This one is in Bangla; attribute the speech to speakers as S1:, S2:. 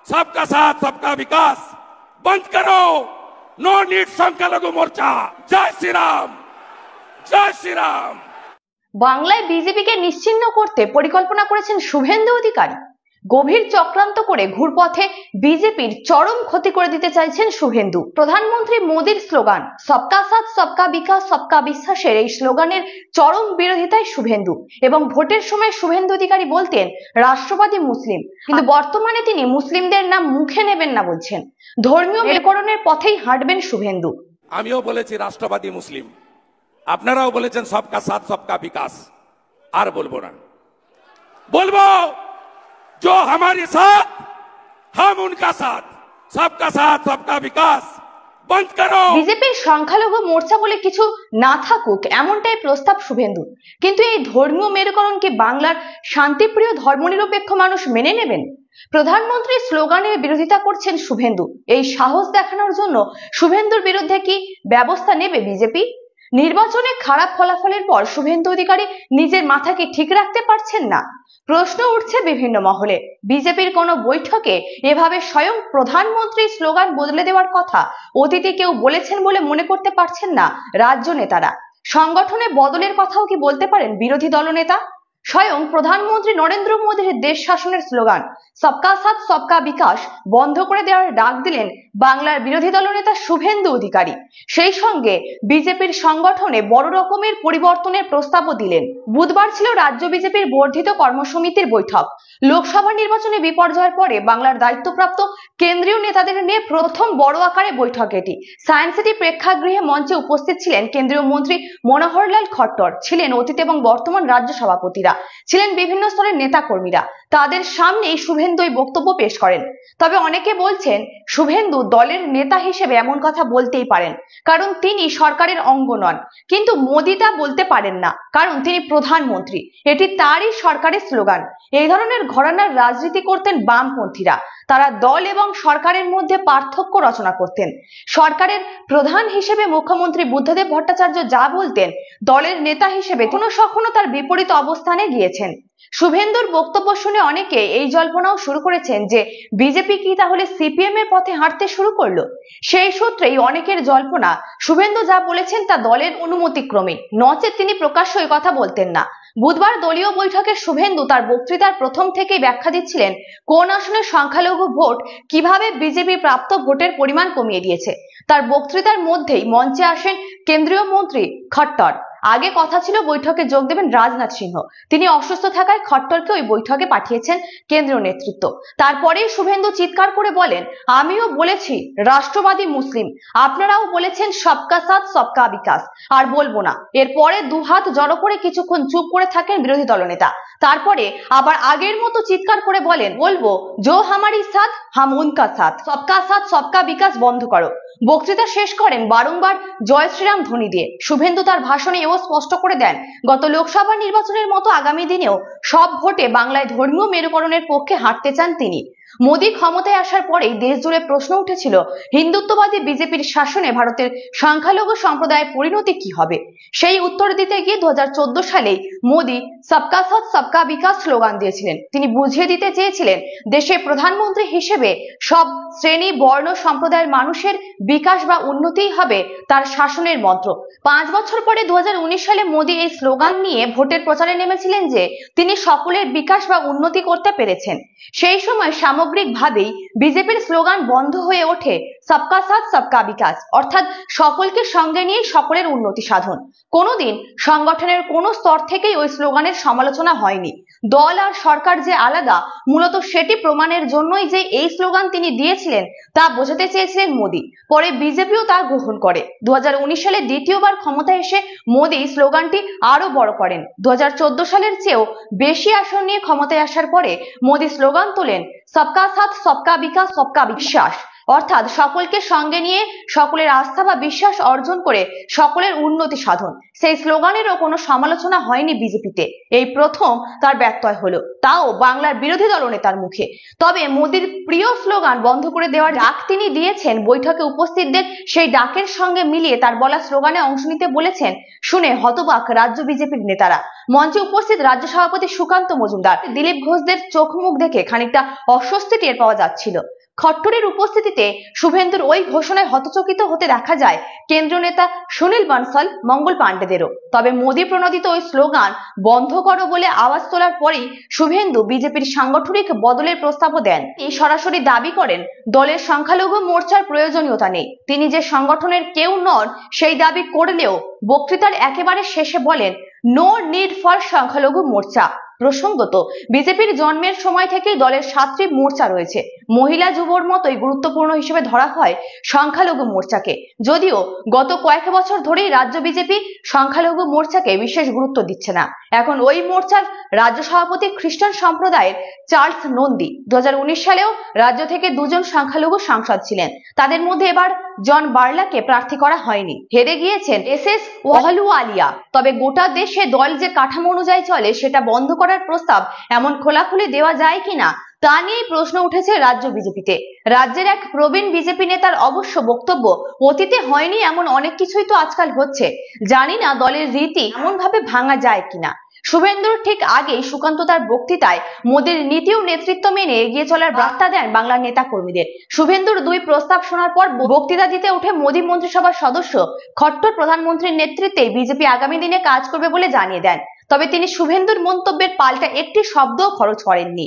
S1: सबका साथ सबका विकास बंद करो, नो नीड संख्यालघु मोर्चा। जय श्री राम, जय श्री राम।
S2: বাংলায় বিজেপিকে নিশ্চিহ্ন করতে পরিকল্পনা করেছেন শুভেন্দু অধিকারী। গভীর চক্রান্ত করে ঘুরপথে বিজেপির চরম ক্ষতি করে দিতে চাইছেন শুভেন্দু। প্রধানমন্ত্রী মোদীর স্লোগান সবকা সাথ সবকা বিকাশ সবকা বিশ্বাসের এই স্লোগানের চরম বিরোধিতায় শুভেন্দু, এবং ভোটের সময় শুভেন্দু অধিকারী বলতেন রাষ্ট্রবাদী মুসলিম, কিন্তু বর্তমানে তিনি মুসলিমদের নাম মুখে নেবেন না বলছেন। ধর্মীয় মেরুকরণের পথেই হাঁটবেন শুভেন্দু।
S1: আমিও বলেছি রাষ্ট্রবাদী মুসলিম, আপনারাও বলেছেন সবকা সাথ সবকা বিকাশ। আর বলবো না, বলবো जो हमारे साथ हम उनका साथ, सबका साथ सबका विकास बंद करो।
S2: বিজেপির সংখ্যালঘু মোর্চা বলে কিছু না থাকুক এমনটাই প্রস্তাব শুভেন্দু, কিন্তু এই ধর্মীয় মেরুকরণকে বাংলার শান্তিপ্রিয় ধর্মনিরপেক্ষ মানুষ মেনে নেবেন? প্রধানমন্ত্রীর স্লোগানের বিরোধিতা করছেন শুভেন্দু। এই সাহস দেখানোর জন্য শুভেন্দুর বিরুদ্ধে কি ব্যবস্থা নেবে বিজেপি? নির্বাচনে খারাপ ফলাফলের পর শুভেন্দু অধিকারী নিজের মাথাকে ঠিক রাখতে পারছেন না। প্রশ্ন উঠছে বিভিন্ন মহলে, বিজেপির কোনো বৈঠকে এভাবে স্বয়ং প্রধানমন্ত্রী স্লোগান বদলে দেওয়ার কথা অতীতে কেউ বলেছেন বলে মনে করতে পারছেন না রাজ্য নেতারা। সংগঠনে বদলের কথাও কি বলতে পারেন বিরোধী দলনেতা? স্বয়ং প্রধানমন্ত্রী নরেন্দ্র মোদীর দেশ শাসনের স্লোগান সবকা সাথ সবকা বিকাশ বন্ধ করে দেওয়ার ডাক দিলেন বাংলার বিরোধী দলনেতা শুভেন্দু অধিকারী। সেই সঙ্গে বিজেপির সংগঠনে বড় রকমের পরিবর্তনের প্রস্তাবও দিলেন। বুধবার ছিল রাজ্য বিজেপির বর্ধিত কর্মসমিতির বৈঠক। লোকসভা নির্বাচনে বিপর্যয়ের পরে বাংলার দায়িত্বপ্রাপ্ত কেন্দ্রীয় নেতাদের নিয়ে প্রথম বড় আকারে বৈঠক এটি। সায়েন্স সিটি প্রেক্ষাগৃহে মঞ্চে উপস্থিত ছিলেন কেন্দ্রীয় মন্ত্রী মনোহরলাল খট্টর, ছিলেন অতীত এবং বর্তমান রাজ্য সভাপতিরা, ছিলেন বিভিন্ন স্তরের নেতা কর্মীরা। তাদের সামনেই শুভেন্দু এই বক্তব্য পেশ করেন। তবে অনেকে বলছেন শুভেন্দু দলের নেতা হিসেবে এমন কথা বলতেই পারেন, কারণ তিনি সরকারের অঙ্গ নন, কিন্তু মোদী তা বলতে পারেন না, কারণ তিনি প্রধানমন্ত্রী। এটি তারই সরকারের স্লোগান। এই ধরনের ঘরানার রাজনীতি করতেন বামপন্থীরা। তারা দল এবং সরকারের মধ্যে পার্থক্য রচনা করতেন। সরকারের প্রধান হিসেবে মুখ্যমন্ত্রী বুদ্ধদেব ভট্টাচার্য যা বলতেন, দলের নেতা হিসেবে কখনো তার বিপরীত অবস্থানে গিয়েছেন। শুভেন্দুর বক্তব্য শুনে অনেকে এই জল্পনাও শুরু করেছেন যে বিজেপি কি তাহলে সিপিএম এর পথে হাঁটতে শুরু করলো। সেই সূত্রেই অনেকের জল্পনা শুভেন্দু যা বলেছেন তা দলের অনুমতিক্রমে, নচেত তিনি প্রকাশ্য এই কথা বলতেন না। বুধবার দলীয় বৈঠকে শুভেন্দু তার বক্তৃতার প্রথম থেকেই ব্যাখ্যা দিচ্ছিলেন কোন আসনে সংখ্যালঘু ভোট কিভাবে বিজেপি প্রাপ্ত ভোটের পরিমাণ কমিয়ে দিয়েছে। তার বক্তৃতার মধ্যেই মঞ্চে আসেন কেন্দ্রীয় মন্ত্রী খট্টর। আগে কথা ছিল বৈঠকে যোগ দেবেন রাজনাথ সিংহ, তিনি অসুস্থ থাকায় খট্টরকে ওই বৈঠকে পাঠিয়েছেন কেন্দ্রীয় নেতৃত্ব। তারপরেই শুভেন্দু চিৎকার করে বলেন, আমিও বলেছি রাষ্ট্রবাদী মুসলিম, আপনারাও বলেছেন সবকা সাথ সবকা বিকাশ। আর বলবো না। এরপরে দুহাত জড়ো করে কিছুক্ষণ চুপ করে থাকেন বিরোধী দলনেতা। তারপরে আবার আগের মতো চিৎকার করে বলেন, বলবো জো হামারি সাথ হাম উনকা সাথ, সবকা সাথ সবকা বিকাশ বন্ধ করো। বক্তৃতা শেষ করেন বারংবার জয় শ্রীরাম ধ্বনি দিয়ে। শুভেন্দু তার ভাষণে এও স্পষ্ট করে দেন, গত লোকসভা নির্বাচনের মতো আগামী দিনেও সব ভোটে বাংলায় ধর্মীয় মেরুকরণের পক্ষে হাঁটতে চান তিনি। মোদী ক্ষমতায় আসার পরেই দেশ জুড়ে প্রশ্ন উঠেছিল হিন্দুত্ববাদী বিজেপির শাসনে ভারতের সংখ্যালঘু সম্প্রদায়ের পরিণতি কি হবে। সেই উত্তর দিতে গিয়ে 2014 সালে মোদী সবকা সাথ সবকা বিকাশ স্লোগান দিয়েছিলেন। তিনি বুঝিয়ে দিতে চেয়েছিলেন দেশের প্রধানমন্ত্রী হিসেবে সব শ্রেণী বর্ণ সম্প্রদায়ের মানুষের বিকাশ বা উন্নতিই হবে তার শাসনের মন্ত্র। 5 বছর পরে 2019 সালে মোদী এই স্লোগান নিয়ে ভোটের প্রচারে নেমেছিলেন যে তিনি সকলের বিকাশ বা উন্নতি করতে পেরেছেন। সেই সময় সামগ্রিকভাবেই বিজেপির স্লোগান বন্ধ হয়ে ওঠে সবকা সাথ সবকা বিকাশ, অর্থাৎ সকলকে সঙ্গে নিয়ে সকলের উন্নতি সাধন। কোনোদিন সংগঠনের কোনো স্তর থেকেই ওই স্লোগানের সমালোচনা হয়নি। দল আর সরকার যে আলাদা, মূলত সেটি প্রমাণের জন্যই যে এই স্লোগান তিনি দিয়েছিলেন তা বোঝাতে চেয়েছিলেন মোদী। পরে বিজেপিও তা গ্রহণ করে। 2019 সালে দ্বিতীয়বার ক্ষমতায় এসে মোদী স্লোগানটি আরো বড় করেন। 2014 সালের চেয়েও বেশি আসন নিয়ে ক্ষমতায় আসার পরে মোদী স্লোগান তোলেন সবকা সাথ সবকা বিকাশ সবকা বিশ্বাস। অর্থাৎ সকলকে সঙ্গে নিয়ে সকলের আস্থা বা বিশ্বাস অর্জন করে সকলের উন্নতি সাধন। সেই স্লোগানেরও কোনো সমালোচনা হয়নি বিজেপিতে। এই প্রথম তার ব্যত্যয় হলো, তাও বাংলার বিরোধী দলনেতার মুখে। তবে মোদীর প্রিয় স্লোগান বন্ধ করে দেওয়ার ডাক তিনি দিয়েছেন। বৈঠকে উপস্থিতদের সেই ডাকের সঙ্গে মিলিয়ে তার বলা স্লোগানে অংশ নিতে বলেছেন। শুনে হতবাক রাজ্য বিজেপির নেতারা। মঞ্চে উপস্থিত রাজ্য সভাপতি সুকান্ত মজুমদার, দিলীপ ঘোষদের চোখ মুখ দেখে খানিকটা অস্বস্তি টের পাওয়া যাচ্ছিল। খট্টরের উপস্থিতিতে শুভেন্দুর ওই ঘোষণায় হতচকিত হতে দেখা যায় কেন্দ্রীয় নেতা সুনীল বানসাল, মঙ্গল পাণ্ডেদেরও। তবে মোদী প্রণোদিত ওই স্লোগান বন্ধ করো বলে আওয়াজ তোলার পরেই শুভেন্দু বিজেপির সাংগঠনিক বদলের প্রস্তাবও দেন। এই সরাসরি দাবি করেন দলের সংখ্যালঘু মোর্চার প্রয়োজনীয়তা নেই। তিনি যে সংগঠনের কেউ নন সেই দাবি করলেও বক্তৃতার একেবারে শেষে বলেন, নো নিড ফর সংখ্যালঘু মোর্চা। প্রসঙ্গত, বিজেপির জন্মের সময় থেকেই দলের 7টি মোর্চা রয়েছে। মহিলা যুবর মতোই গুরুত্বপূর্ণ হিসেবে ধরা হয় সংখ্যালঘু মোর্চাকে। যদিও গত কয়েক বছর ধরেই রাজ্য বিজেপি সংখ্যালঘু মোর্চাকে বিশেষ গুরুত্ব দিচ্ছে না। এখন ওই মোর্চার রাজ্য সভাপতি খ্রিস্টান সম্প্রদায়ের চার্লস নন্দী। 2019 সালেও রাজ্য থেকে 2 জন সংখ্যালঘু সাংসদ ছিলেন। তাদের মধ্যে এবার জন বার্লাকে প্রার্থী করা হয়নি, হেরে গিয়েছেন এসএস ওয়াহলুওয়ালিয়া। তবে গোটা দেশে দল যে কাঠামো অনুযায়ী চলে সেটা বন্ধ করার প্রস্তাব এমন খোলাখুলি দেওয়া যায় কিনা তা নিয়েই প্রশ্ন উঠেছে রাজ্য বিজেপিতে। রাজ্যের এক প্রবীণ বিজেপি নেতার অবশ্য বক্তব্য, অতীতে হয়নি এমন অনেক কিছুই তো আজকাল হচ্ছে, জানি না দলের রীতি এমন ভাবে ভাঙা যায় কিনা। শুভেন্দুর ঠিক আগেই সুকান্ত তার বক্তৃতায় মোদীর নীতি ও নেতৃত্ব মেনে এগিয়ে চলার বার্তা দেন বাংলার নেতা কর্মীদের। শুভেন্দুর 2 প্রস্তাব শোনার পর বক্তৃতা দিতে উঠে মোদী মন্ত্রিসভার সদস্য খট্টর প্রধানমন্ত্রীর নেতৃত্বে বিজেপি আগামী দিনে কাজ করবে বলে জানিয়ে দেন। তবে তিনি শুভেন্দুর মন্তব্যের পাল্টা একটি শব্দও খরচ করেননি।